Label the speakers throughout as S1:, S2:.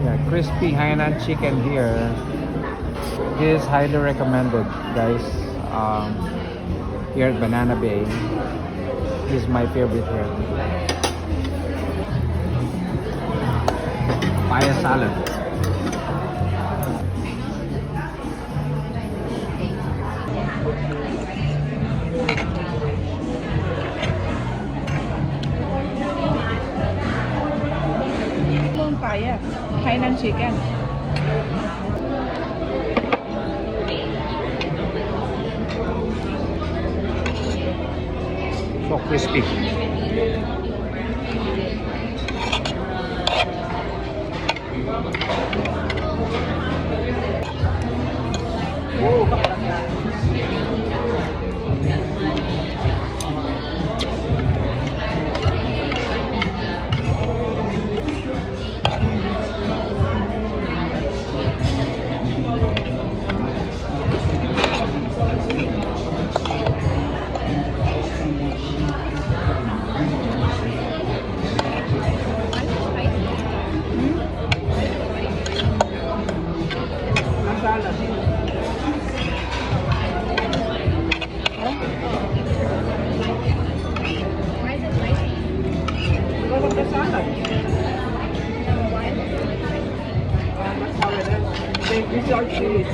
S1: Yeah, crispy Hainan chicken here. This is highly recommended, guys. Here at Banana Bay. This is my favorite here. Papaya salad.
S2: Papaya, Hainan chicken.
S1: So crispy.
S2: Masala. Because of the salad. These are chili.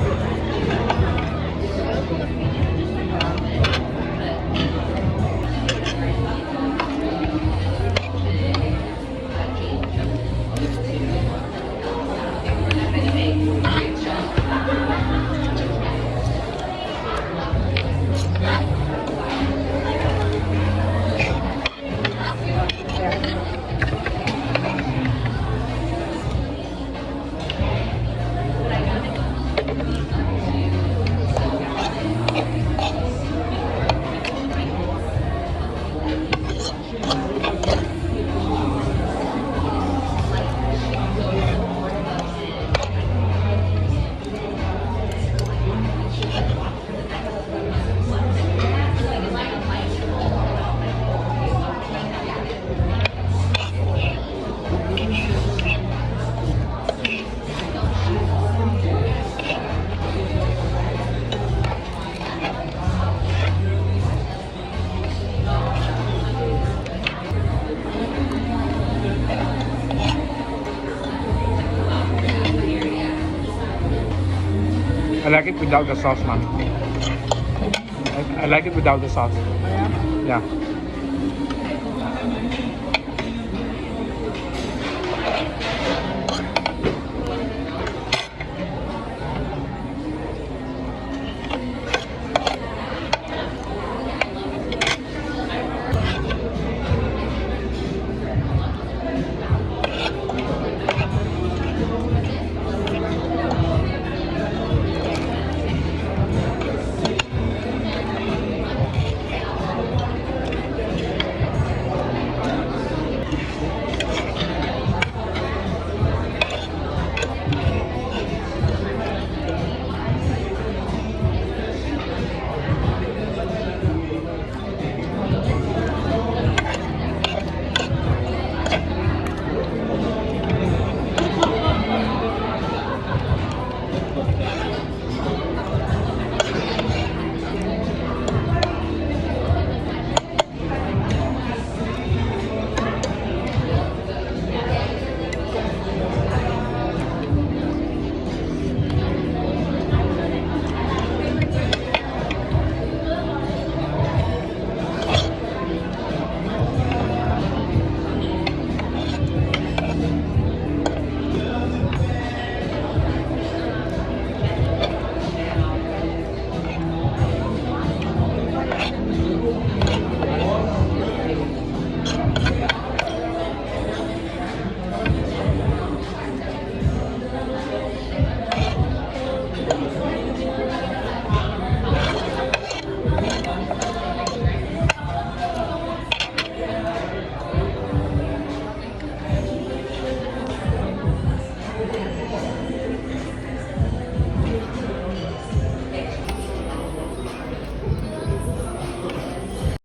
S1: I like it without the sauce, man. I like it without the sauce.
S2: Yeah.
S1: Yeah.